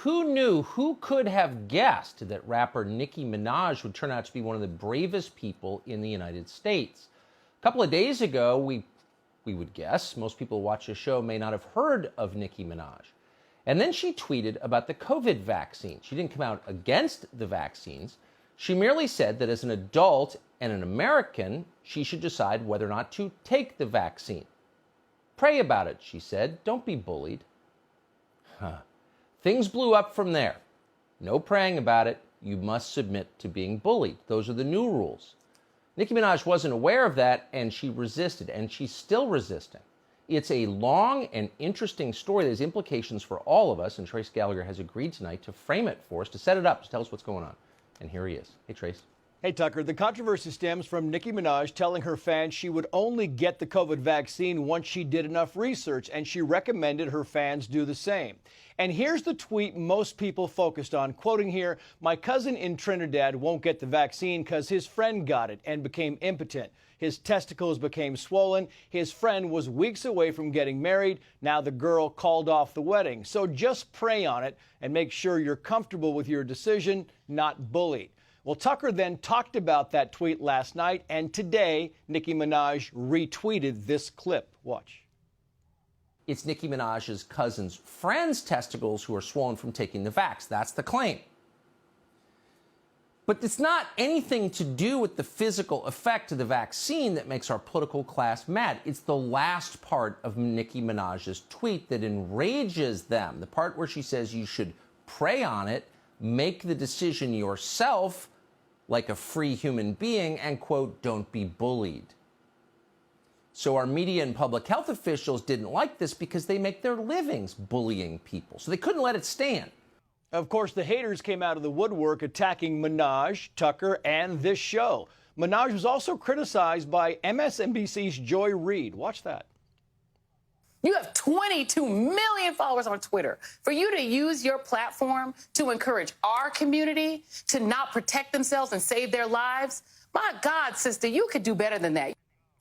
who knew, who could have guessed that rapper Nicki Minaj would turn out to be one of the bravest people in the United States? A couple of days ago, we would guess, most people who watch the show may not have heard of Nicki Minaj. And then she tweeted about the COVID vaccine. She didn't come out against the vaccines. She merely said that as an adult and an American, she should decide whether or not to take the vaccine. Pray about it, she said. Don't be bullied. Things blew up from there. No praying about it. You must submit to being bullied. Those are the new rules. Nicki Minaj wasn't aware of that, and she resisted, and she's still resisting. It's a long and interesting story that has implications for all of us, and Trace Gallagher has agreed tonight to frame it for us, to set it up, to tell us what's going on. And here he is. Hey, Trace. Hey, Tucker. The controversy stems from Nicki Minaj telling her fans she would only get the COVID vaccine once she did enough research, and she recommended her fans do the same. And here's the tweet most people focused on, quoting here, "My cousin in Trinidad won't get the vaccine because his friend got it and became impotent. His testicles became swollen. His friend was weeks away from getting married. Now the girl called off the wedding. So just pray on it and make sure you're comfortable with your decision, not bullied." Well, Tucker then talked about that tweet last night, and today Nicki Minaj retweeted this clip. Watch. It's Nicki Minaj's cousin's friend's testicles who are swollen from taking the vax. That's the claim. But it's not anything to do with the physical effect of the vaccine that makes our political class mad. It's the last part of Nicki Minaj's tweet that enrages them. The part where she says you should pray on it, make the decision yourself like a free human being, and, quote, don't be bullied. So our media and public health officials didn't like this because they make their livings bullying people. So they couldn't let it stand. Of course, the haters came out of the woodwork attacking Minaj, Tucker, and this show. Minaj was also criticized by MSNBC's Joy Reid. Watch that. You have 22 million followers on Twitter. For you to use your platform to encourage our community to not protect themselves and save their lives, my God, sister, you could do better than that.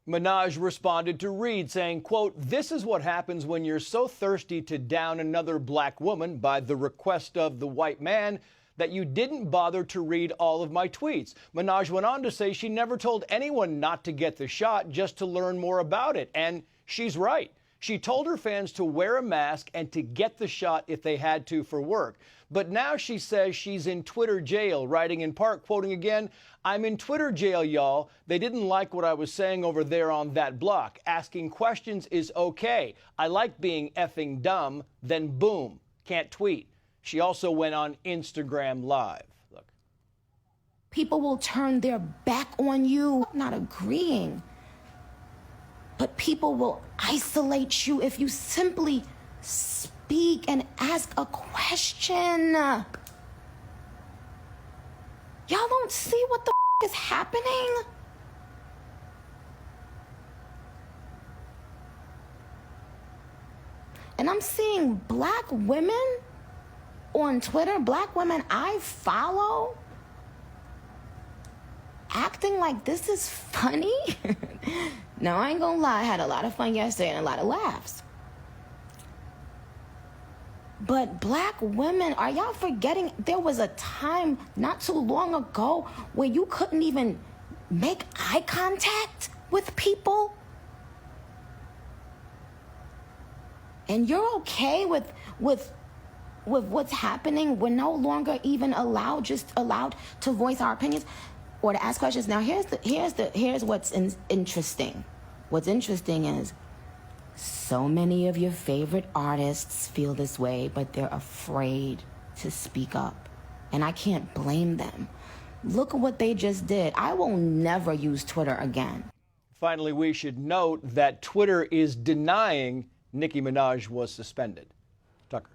Minaj responded to Reid saying, quote, "This is what happens when you're so thirsty to down another black woman by the request of the white man that you didn't bother to read all of my tweets." Minaj went on to say she never told anyone not to get the shot, just to learn more about it. And she's right. She told her fans to wear a mask and to get the shot if they had to for work. But now she says she's in Twitter jail, writing in part, quoting again, "I'm in Twitter jail, y'all. They didn't like what I was saying over there on that block. Asking questions is okay. I like being effing dumb." Then boom, can't tweet. She also went on Instagram Live. Look. People will turn their back on you, not agreeing. But people will isolate you if you simply speak and ask a question. Y'all don't see what the is happening? And I'm seeing black women on Twitter, black women I follow, acting like this is funny. Now, I ain't gonna lie, I had a lot of fun yesterday and a lot of laughs. But black women, are y'all forgetting there was a time not too long ago where you couldn't even make eye contact with people? And you're okay with what's happening? We're no longer even allowed to voice our opinions or to ask questions. Now, here's what's interesting. What's interesting is so many of your favorite artists feel this way, but they're afraid to speak up. And I can't blame them. Look at what they just did. I will never use Twitter again. Finally, we should note that Twitter is denying Nicki Minaj was suspended. Tucker.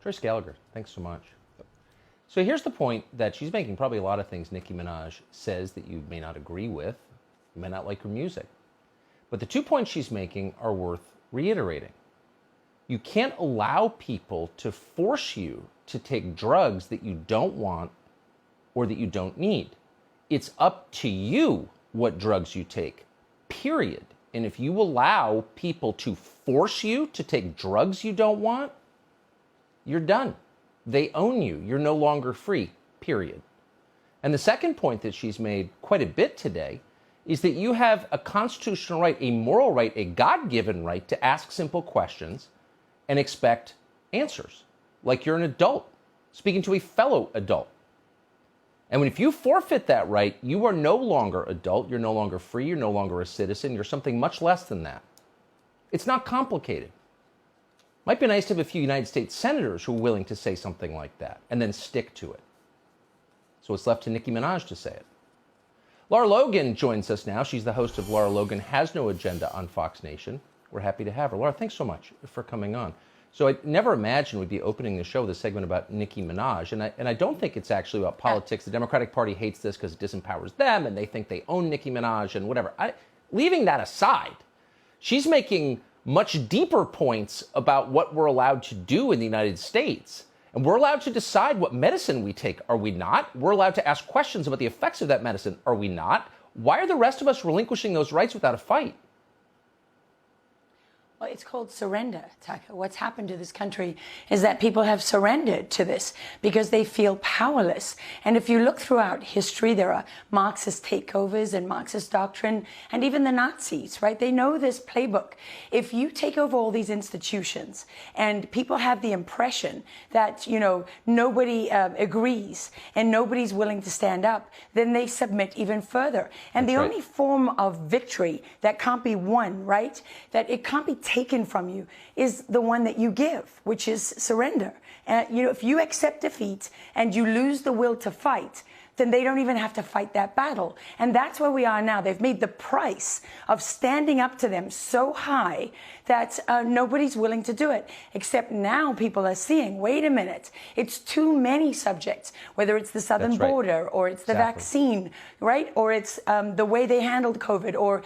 Trace Gallagher, thanks so much. So here's the point that she's making. Probably a lot of things Nicki Minaj says that you may not agree with. You may not like her music. But the 2 points she's making are worth reiterating. You can't allow people to force you to take drugs that you don't want or that you don't need. It's up to you what drugs you take, period. And if you allow people to force you to take drugs you don't want, you're done. They own you. You're no longer free, period. And the second point that she's made quite a bit today is that you have a constitutional right, a moral right, a God-given right to ask simple questions and expect answers, like you're an adult speaking to a fellow adult. And if you forfeit that right, you are no longer adult, you're no longer free, you're no longer a citizen, you're something much less than that. It's not complicated. Might be nice to have a few United States senators who are willing to say something like that and then stick to it. So it's left to Nicki Minaj to say it. Lara Logan joins us now. She's the host of Lara Logan Has No Agenda on Fox Nation. We're happy to have her. Lara, thanks so much for coming on. So I never imagined we'd be opening the show with a segment about Nicki Minaj. And I don't think it's actually about politics. The Democratic Party hates this because it disempowers them and they think they own Nicki Minaj and whatever. Leaving that aside, she's making much deeper points about what we're allowed to do in the United States. And we're allowed to decide what medicine we take, are we not? We're allowed to ask questions about the effects of that medicine, are we not? Why are the rest of us relinquishing those rights without a fight? Well, it's called surrender, Tucker. What's happened to this country is that people have surrendered to this because they feel powerless. And if you look throughout history, there are Marxist takeovers and Marxist doctrine, and even the Nazis, right? They know this playbook. If you take over all these institutions and people have the impression that, nobody agrees and nobody's willing to stand up, then they submit even further. And the only form of victory that can't be won, right? That it can't be taken from you is the one that you give, which is surrender. And if you accept defeat and you lose the will to fight, then they don't even have to fight that battle. And that's where we are now. They've made the price of standing up to them so high that nobody's willing to do it. Except now people are seeing, wait a minute, it's too many subjects, whether it's the southern border or it's the vaccine, right? Or it's the way they handled COVID or,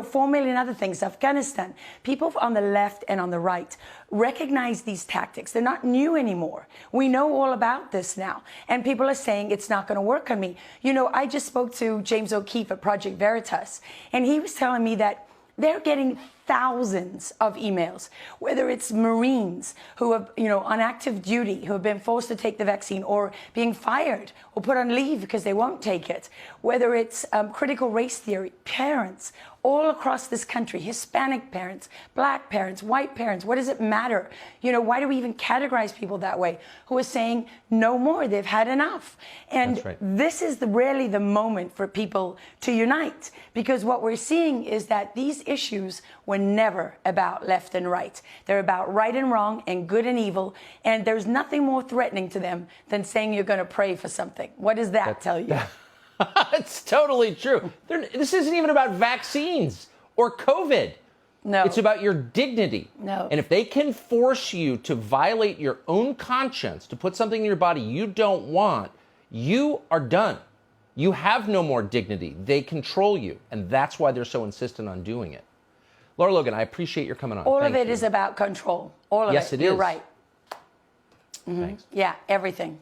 4 million other things, Afghanistan. People on the left and on the right recognize these tactics. They're not new anymore. We know all about this now. And people are saying it's not going to work on me. I just spoke to James O'Keefe at Project Veritas, and he was telling me that they're getting thousands of emails, whether it's Marines who are, on active duty, who have been forced to take the vaccine or being fired or put on leave because they won't take it, whether it's critical race theory, parents all across this country, Hispanic parents, black parents, white parents, what does it matter? Why do we even categorize people that way? Who are saying no more, they've had enough. And this is really the moment for people to unite, because what we're seeing is that these issues were never about left and right. They're about right and wrong and good and evil, and there's nothing more threatening to them than saying you're going to pray for something. What does that tell you? It's totally true. This isn't even about vaccines or COVID. No. It's about your dignity. No. And if they can force you to violate your own conscience, to put something in your body you don't want, you are done. You have no more dignity. They control you. And that's why they're so insistent on doing it. Lara Logan, I appreciate your coming on. All of it is about control. All of it. Yes, it is. You're right. Thanks. Yeah, everything.